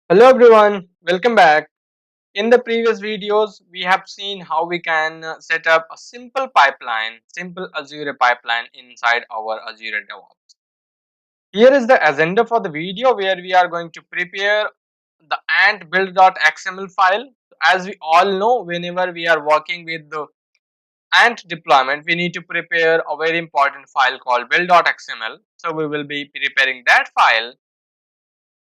Hello everyone, welcome back. In the previous videos, we have seen how we can set up a simple Azure pipeline inside our Azure DevOps. Here is the agenda for the video where we are going to prepare the ant build.xml file. As we all know, whenever we are working with the ant deployment, we need to prepare a very important file called build.xml. So we will be preparing that file.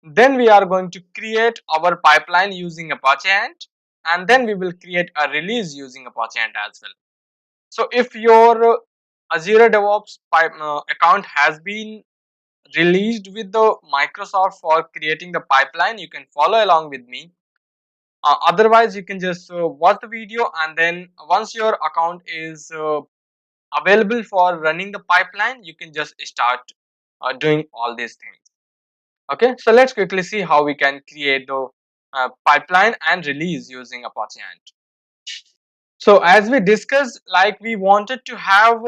Then we are going to create our pipeline using Apache Ant, and then we will create a release using Apache Ant as well. So if your Azure DevOps account has been released with the Microsoft for creating the pipeline, you can follow along with me. Otherwise, you can just watch the video, and then once your account is available for running the pipeline, you can just start doing all these things. Okay, so let's quickly see how we can create the pipeline and release using Apache Ant. So as we discussed, like we wanted to have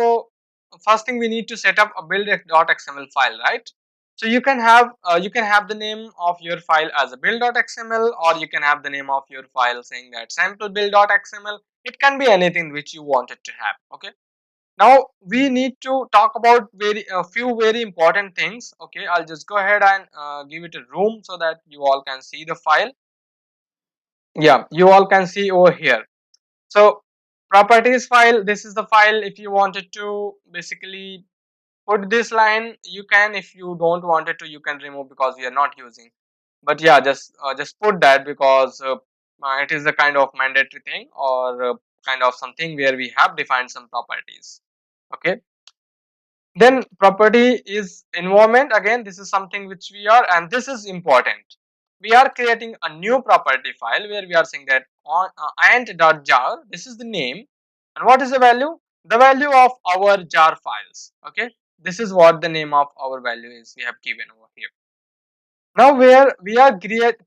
first thing we need to set up a build.xml file, right? So you can have the name of your file as a build.xml, or you can have the name of your file saying that sample build.xml. It can be anything which you wanted to have. Okay. Now we need to talk about a few very important things. Okay, I'll just go ahead and give it a room so that you all can see the file. Yeah, you all can see over here. So properties file, this is the file. If you wanted to basically put this line, you can. If you don't want it to, you can remove because we are not using. But yeah, just put that because it is a kind of mandatory thing, or kind of something where we have defined some properties. Okay. Then property is environment. Again, this is something which we are, and this is important. We are creating a new property file where we are saying that on ant.jar, this is the name, and what is the value? The value of our jar files. Okay, this is what the name of our value is we have given over here. Now where we are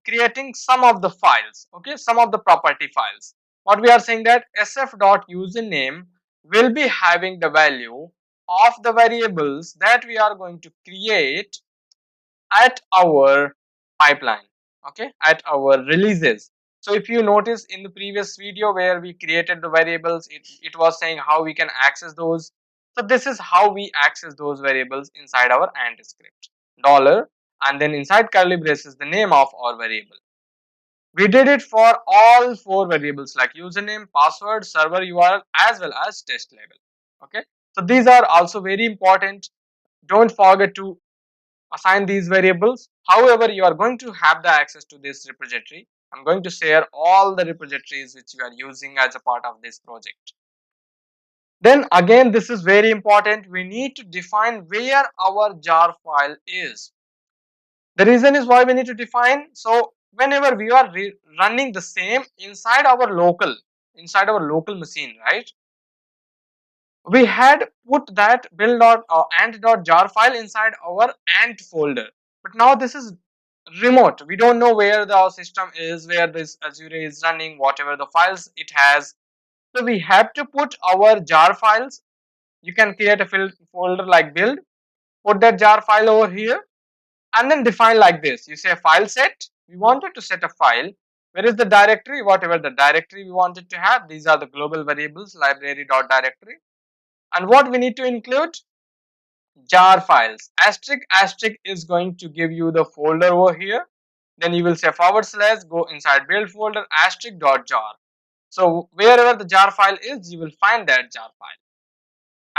creating some of the files, okay, some of the property files. What we are saying that sf.username will be having the value of the variables that we are going to create at our pipeline, okay, at our releases. So if you notice in the previous video where we created the variables, it was saying how we can access those. So this is how we access those variables inside our ant script. Dollar, and then inside curly braces the name of our variable. We did it for all four variables like username, password, server URL, as well as test label. Okay, so these are also very important. Don't forget to assign these variables. However, you are going to have the access to this repository. I'm going to share all the repositories which you are using as a part of this project. Then again, this is very important. We need to define where our jar file is. The reason is why we need to define. So whenever we are running the same inside our local machine, right? We had put that ant.jar file inside our ant folder, but now this is remote. We don't know where the system is, where this Azure is running, whatever the files it has. So we have to put our jar files. You can create a folder like build, put that jar file over here, and then define like this. You say file set. We wanted to set a file. Where is the directory? Whatever the directory we wanted to have. These are the global variables, library.directory. And what we need to include? Jar files. Asterisk is going to give you the folder over here. Then you will say / go inside build folder *jar. So wherever the jar file is, you will find that jar file,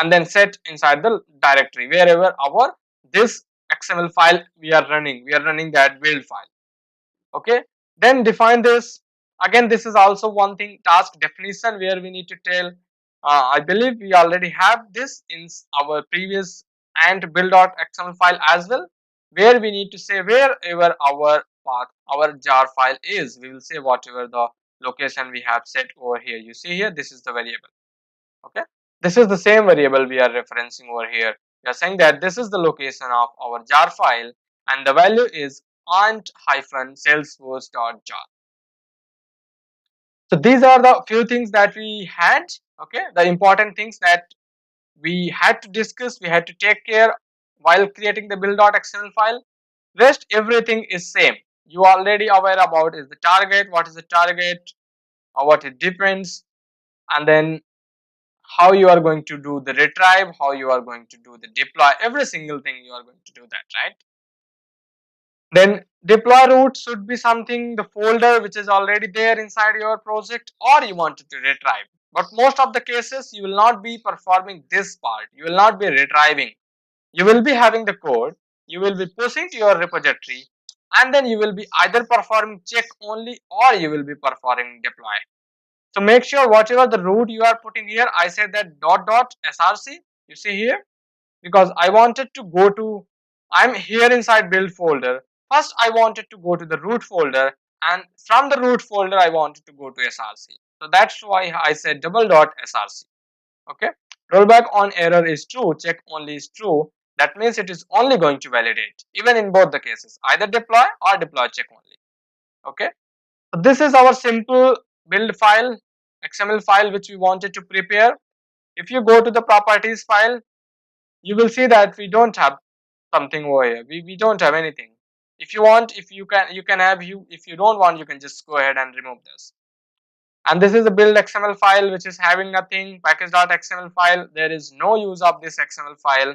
and then set inside the directory wherever our this XML file we are running. We are running that build file. Okay. Then define this. Again, this is also one thing, task definition, where we need to tell. I believe we already have this in our previous and build.xml file as well, where we need to say wherever our path, our jar file is. We will say whatever the location we have set over here. You see here, this is the variable. Okay, this is the same variable we are referencing over here. We are saying that this is the location of our jar file, and the value is ant-salesforce.jar. So these are the few things that we had. Okay, the important things that we had to discuss, we had to take care while creating the build.xml file. Rest everything is same. you already aware about is the target, what is the target, or what it depends, and then how you are going to do the retrieve, how you are going to do the deploy, every single thing you are going to do that, right? Then deploy route should be something, the folder which is already there inside your project, or you want it to retrieve. But most of the cases you will not be performing this part, you will not be retrieving. You will be having the code, you will be pushing to your repository, and then you will be either performing check only or you will be performing deploy. So make sure whatever the route you are putting here, I said that dot dot src, you see here, because I wanted to go to, I'm here inside build folder. First I wanted to go to the root folder, and from the root folder I wanted to go to src. So that's why I said double dot src. Okay, rollback on error is true, check only is true. That means it is only going to validate even in both the cases, either deploy or deploy check only. Okay, so this is our simple build file, XML file which we wanted to prepare. If you go to the properties file, you will see that we don't have something over here. We don't have anything. If you want, if you can have, you if you don't want, you can just go ahead and remove this. And this is a build XML file which is having nothing, package.xml file. There is no use of this XML file,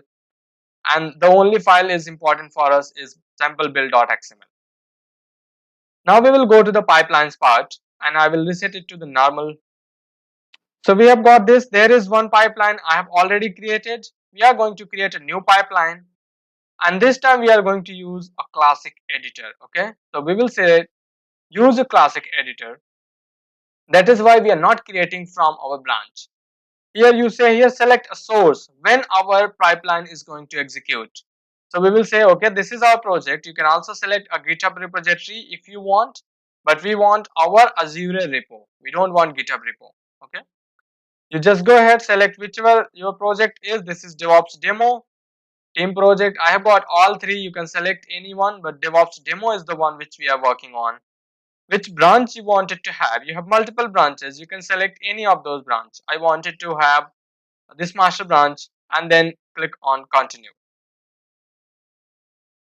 and the only file is important for us is sample build.xml. Now we will go to the pipelines part, and I will reset it to the normal. So we have got this. There is one pipeline I have already created. We are going to create a new pipeline, and this time we are going to use a classic editor. Okay, so we will say use a classic editor. That is why we are not creating from our branch. Here you say here select a source when our pipeline is going to execute. So we will say, okay, this is our project. You can also select a GitHub repository if you want, but we want our Azure repo. We don't want GitHub repo. Okay, you just go ahead, select whichever your project is. This is DevOps demo, team project. I have got all three. You can select any one, but DevOps demo is the one which we are working on. Which branch you wanted to have? You have multiple branches. You can select any of those branches. I wanted to have this master branch, and then click on continue.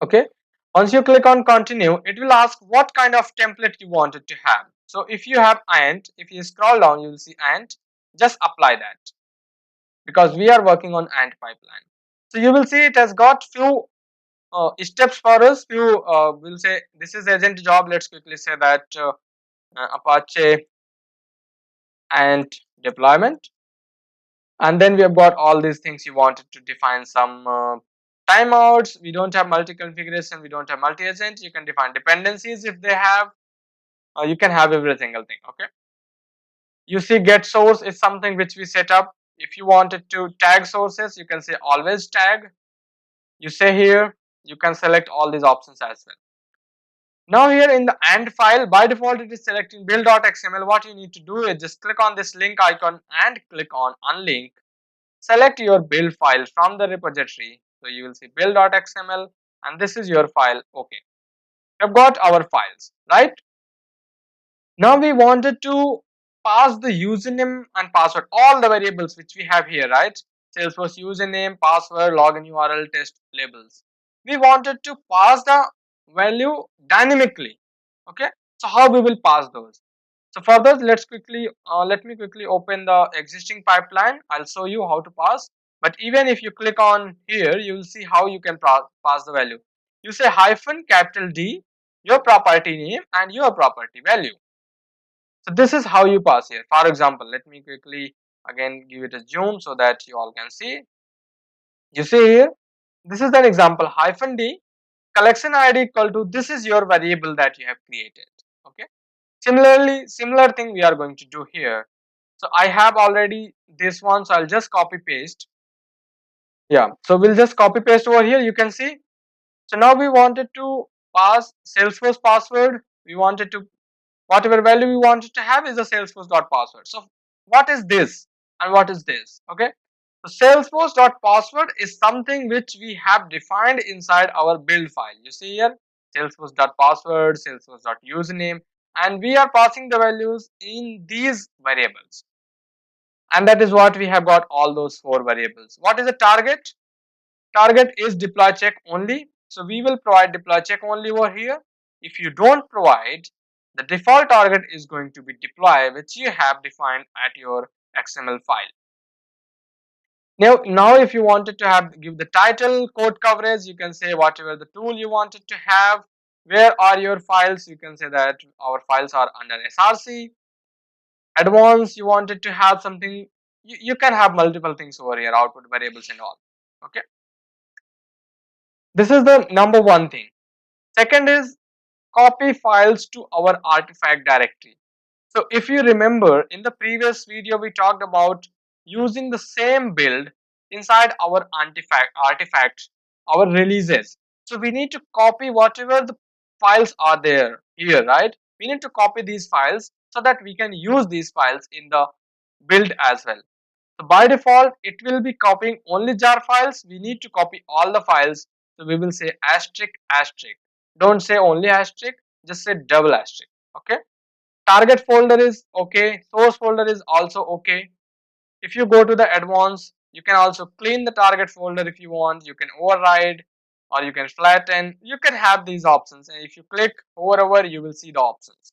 Okay, once you click on continue, it will ask what kind of template you wanted to have. So if you have ant, if you scroll down, you will see ant. Just apply that, because we are working on ant pipeline. So you will see it has got few steps for us. Few we'll say this is agent job. Let's quickly say that Apache and deployment. And then we have got all these things. You wanted to define some timeouts. We don't have multi configuration, we don't have multi agent. You can define dependencies if they have. You can have every single thing. Okay, you see get source is something which we set up. If you wanted to tag sources, you can say always tag. You say here, you can select all these options as well. Now here in the AND file, by default it is selecting build.xml. What you need to do is just click on this link icon and click on unlink. Select your build file from the repository. So you will see build.xml, and this is your file. Okay, we have got our files, right? Now we wanted to pass the username and password, all the variables which we have here, right? Salesforce username, password, login URL, test labels. We wanted to pass the value dynamically. Okay, so how we will pass those? So for that, let me quickly open the existing pipeline. I'll show you how to pass. But even if you click on here, you will see how you can pass the value. You say hyphen capital D, your property name and your property value. So this is how you pass here. For example, let me quickly again give it a zoom so that you all can see. You see here, this is an example, hyphen D, collection ID equal to, this is your variable that you have created. Okay. Similarly, similar thing we are going to do here. So I have already this one, so I'll just copy paste. Yeah, so we'll just copy paste over here. You can see. So now we wanted to pass Salesforce password. We wanted to, whatever value we wanted to have is a Salesforce.password. So what is this and what is this? Okay. So Salesforce.password is something which we have defined inside our build file. You see here, Salesforce.password, Salesforce.username, and we are passing the values in these variables. And that is what we have got, all those four variables. What is the target? Target is deploy check only. So we will provide deploy check only over here. If you don't provide, the default target is going to be deploy, which you have defined at your XML file. Now if you wanted to have give the title, code coverage, you can say whatever the tool you wanted to have. Where are your files? You can say that our files are under SRC. Advanced, you wanted to have something, you can have multiple things over here, output variables and all. Okay, this is the number one thing. Second is copy files to our artifact directory. So if you remember, in the previous video we talked about using the same build inside our artifacts, our releases. So we need to copy whatever the files are there here, right? We need to copy these files so that we can use these files in the build as well. So by default, it will be copying only jar files. We need to copy all the files. So we will say asterisk asterisk. Don't say only asterisk, just say double asterisk. Okay. Target folder is okay. Source folder is also okay. If you go to the advanced, you can also clean the target folder if you want. You can override or you can flatten. You can have these options. And if you click over, you will see the options.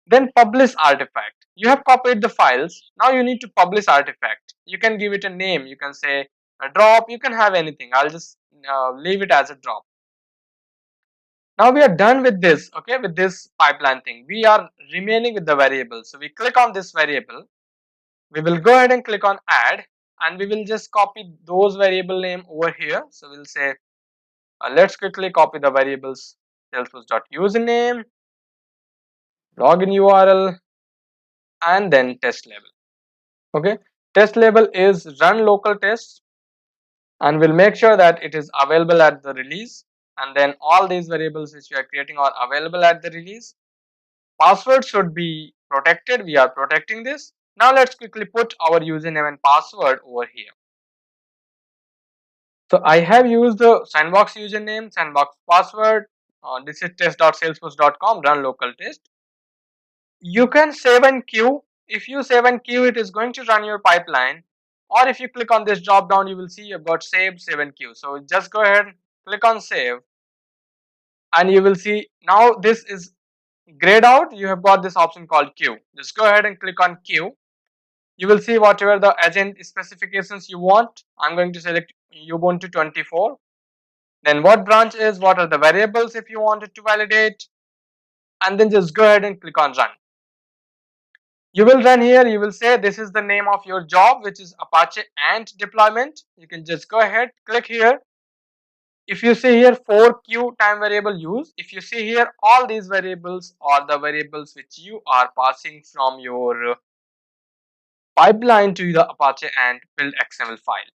Then publish artifact. You have copied the files. Now you need to publish artifact. You can give it a name. You can say a drop. You can have anything. I'll just leave it as a drop. Now we are done with this. Okay, with this pipeline thing. We are remaining with the variable. So we click on this variable. We will go ahead and click on add, and we will just copy those variable name over here. So we'll say let's quickly copy the variables salesforce.username, login URL, and then test label. Okay, test label is run local tests, and we'll make sure that it is available at the release, and then all these variables which we are creating are available at the release. Password should be protected. We are protecting this. Now let's quickly put our username and password over here. So I have used the sandbox username, sandbox password. This is test.salesforce.com, run local test. You can save and queue. If you save and queue, it is going to run your pipeline. Or if you click on this drop down, you will see you've got save and queue. So just go ahead, click on save, and you will see now this is grayed out. You have got this option called queue. Just go ahead and click on queue. You will see whatever the agent specifications you want. I'm going to select Ubuntu 24. Then what branch is, what are the variables if you wanted to validate, and then just go ahead and click on run. You will run here. You will say this is the name of your job, which is Apache Ant deployment. You can just go ahead, click here. If you see here 4q time variable use, if you see here all these variables are the variables which you are passing from your pipeline to the Apache Ant build XML file.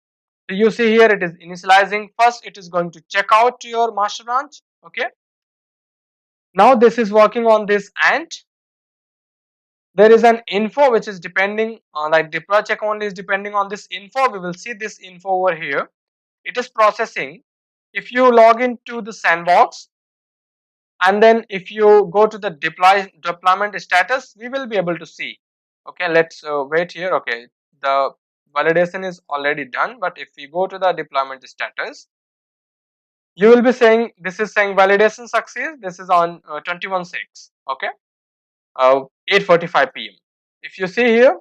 So you see here it is initializing. First it is going to check out to your master branch. Okay. Now this is working on this Ant. There is an info which is depending on, like deploy check only is depending on this info. We will see this info over here. It is processing. If you log into the sandbox and then if you go to the deployment status, we will be able to see. Okay, let's wait here. Okay, the validation is already done, but if we go to the deployment status, you will be saying this is saying validation success. This is on 21/6. Okay, 8:45 p.m. If you see here,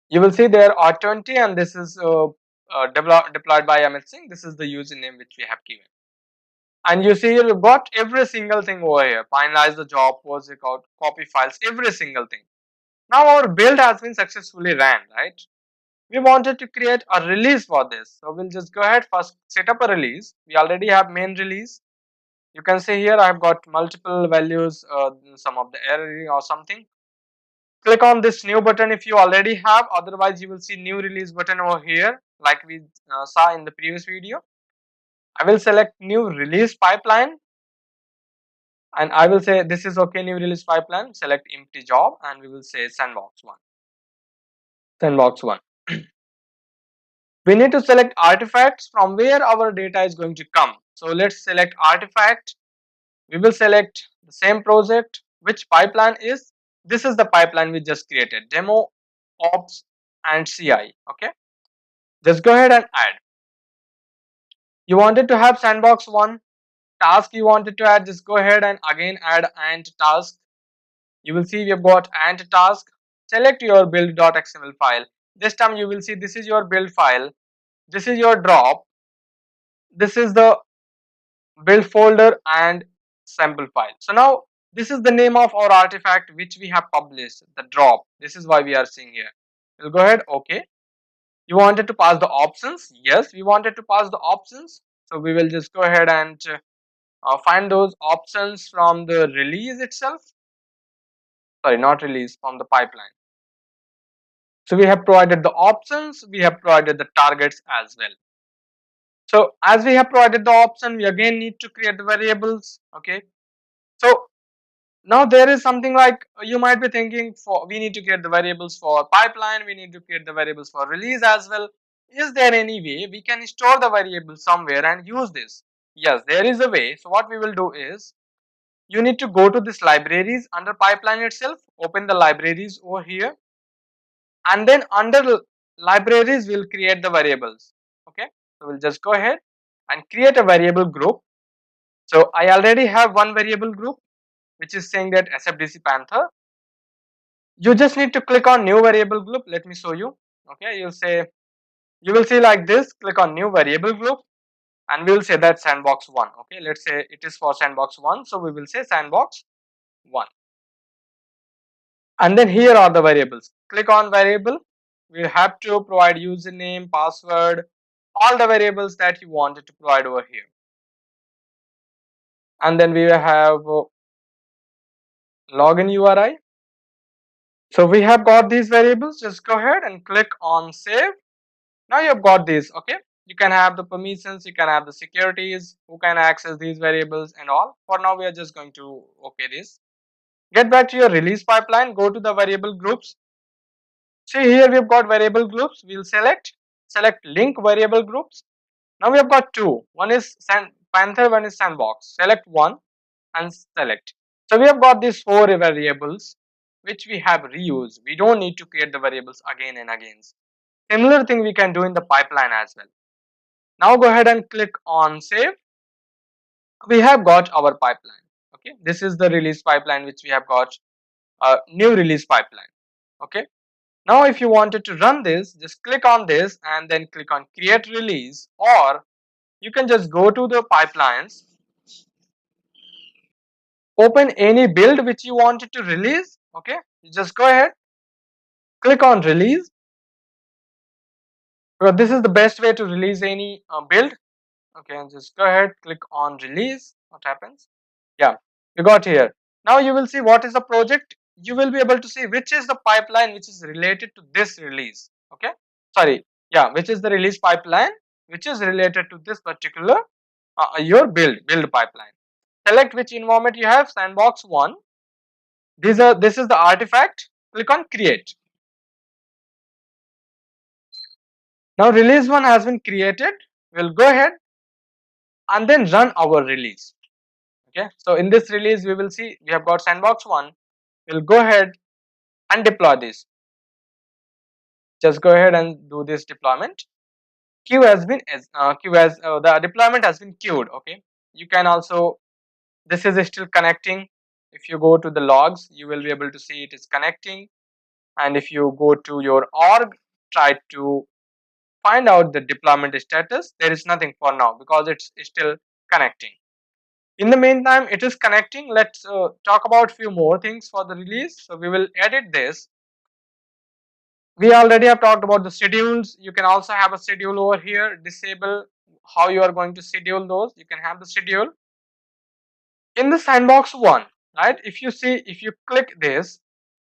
you will see there are 20, and this is deployed by Amit Singh. This is the username which we have given. And you see here we've got every single thing over here. Finalize the job, post record, copy files, every single thing. Now our build has been successfully ran, right? We wanted to create a release for this. So we'll just go ahead first set up a release. We already have main release. You can see here I've got multiple values, some of the error or something. Click on this new button if you already have, otherwise you will see new release button over here like we saw in the previous video. I will select new release pipeline and I will say this is okay, new release pipeline, select empty job and we will say sandbox 1. Sandbox 1. We need to select artifacts from where our data is going to come. So let's select artifact. We will select the same project. Which pipeline is? This is the pipeline we just created, demo, ops and CI. Okay, just go ahead and add. You wanted to have sandbox 1. task you wanted to add, just go ahead and again add ant task. You will see we have got ant task. Select your build.xml file. This time you will see this is your build file, this is your drop, this is the build folder and sample file. So now this is the name of our artifact which we have published, the drop. This is why we are seeing here. We'll go ahead, okay. You wanted to pass the options? Yes, we wanted to pass the options. So we will just go ahead and find those options from the release itself. Sorry, not release, from the pipeline. So we have provided the options, we have provided the targets as well. So as we have provided the option, we again need to create the variables. Okay. So now there is something like you might be thinking, for we need to create the variables for pipeline, we need to create the variables for release as well. Is there any way we can store the variable somewhere and use this? Yes, there is a way. So what we will do is, you need to go to this libraries under pipeline itself, open the libraries over here, and then under libraries we'll create the variables. Okay, so we'll just go ahead and create a variable group. So I already have one variable group which is saying that SFDC Panther. You just need to click on new variable group. Let me show you. Okay, you will see like this, click on new variable group and we will say that sandbox 1. Okay, let's say it is for sandbox 1, so we will say sandbox 1. And then here are the variables. Click on variable. We have to provide username, password, all the variables that you wanted to provide over here. And then we have login URI. So we have got these variables. Just go ahead and click on save. Now you have got these. Okay, you can have the permissions, you can have the securities, who can access these variables and all. For now we are just going to okay this. Get back to your release pipeline, go to the variable groups. See here we have got variable groups. We'll select link variable groups. Now we have got two. One is Panther, one is sandbox. Select one and select. So we have got these four variables which we have reused. We don't need to create the variables again and again. Similar thing we can do in the pipeline as well. Now go ahead and click on save. We have got our pipeline. Okay, this is the release pipeline which we have got, a new release pipeline. Okay. Now if you wanted to run this, just click on this and then click on create release, or you can just go to the pipelines, open any build which you wanted to release. Okay, you just go ahead, click on release, because this is the best way to release any build. Okay, and just go ahead, click on release. What happens? Yeah, you got here. Now you will see what is the project. You will be able to see which is the pipeline which is related to this release. Okay, sorry, yeah, which is the release pipeline which is related to this particular your build pipeline. Select which environment you have, sandbox 1. This is the artifact. Click on create. Now release 1 has been created. We'll go ahead and then run our release. Okay, so in this release we will see we have got sandbox 1. We'll go ahead and deploy this. Just go ahead and do this deployment. Queue has been the deployment has been queued. Okay, you can also, this is still connecting. If you go to the logs, you will be able to see it is connecting. And if you go to your org, try to find out the deployment status. There is nothing for now because it's still connecting. In the meantime, it is connecting. Let's talk about few more things for the release. So we will edit this. We already have talked about the schedules. You can also have a schedule over here. Disable how you are going to schedule those. You can have the schedule in the sandbox 1, right? If you see, if you click this,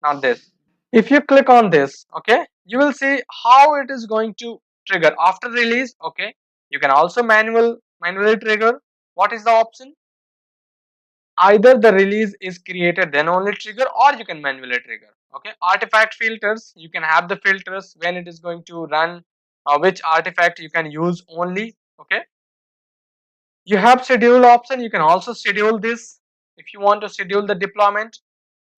not this, if you click on this, okay, you will see how it is going to trigger after release. Okay, you can also manually trigger. What is the option? Either the release is created then only trigger, or you can manually trigger. Okay, artifact filters, you can have the filters when it is going to run, which artifact you can use only. Okay, you have schedule option. You can also schedule this if you want to schedule the deployment.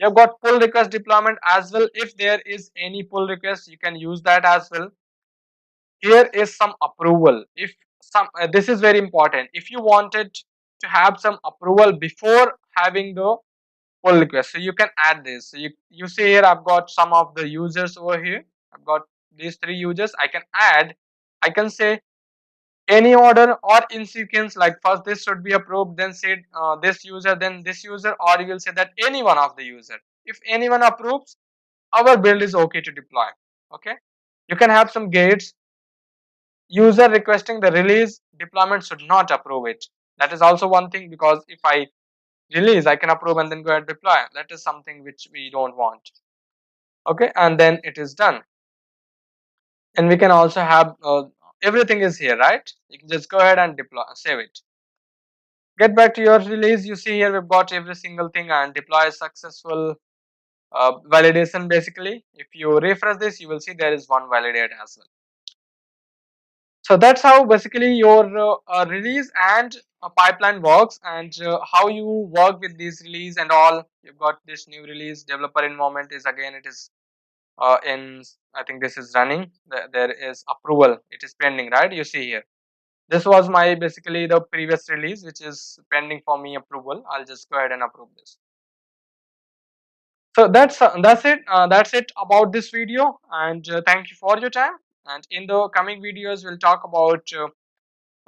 You have got pull request deployment as well. If there is any pull request, you can use that as well. Here is some approval. If some this is very important. If you wanted to have some approval before having the pull request. So you can add this. So you see here I've got some of the users over here. I've got these three users. I can add. I can say any order or in sequence, like first this should be approved, then say this user, then this user, or you will say that any one of the user. If anyone approves, our build is okay to deploy. Okay, you can have some gates. User requesting the release, deployment should not approve it. That is also one thing, because if I release, I can approve and then go ahead and deploy. That is something which we don't want. Okay, and then it is done. And we can also have everything is here, right? You can just go ahead and deploy, save it. Get back to your release. You see here we've got every single thing, and deploy successful. Validation, basically if you refresh this, you will see there is one validate as well. So that's how basically your release and pipeline works, and how you work with these release and all. You've got this new release developer environment is, again, it is in, I think this is running. There is approval, it is pending, right? You see here, this was my basically the previous release which is pending for me approval. I'll just go ahead and approve this. So that's it about this video, and thank you for your time. And in the coming videos we'll talk about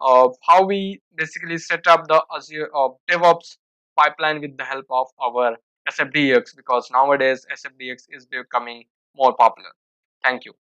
how we basically set up the Azure DevOps pipeline with the help of our SFDX, because nowadays SFDX is becoming more popular. Thank you.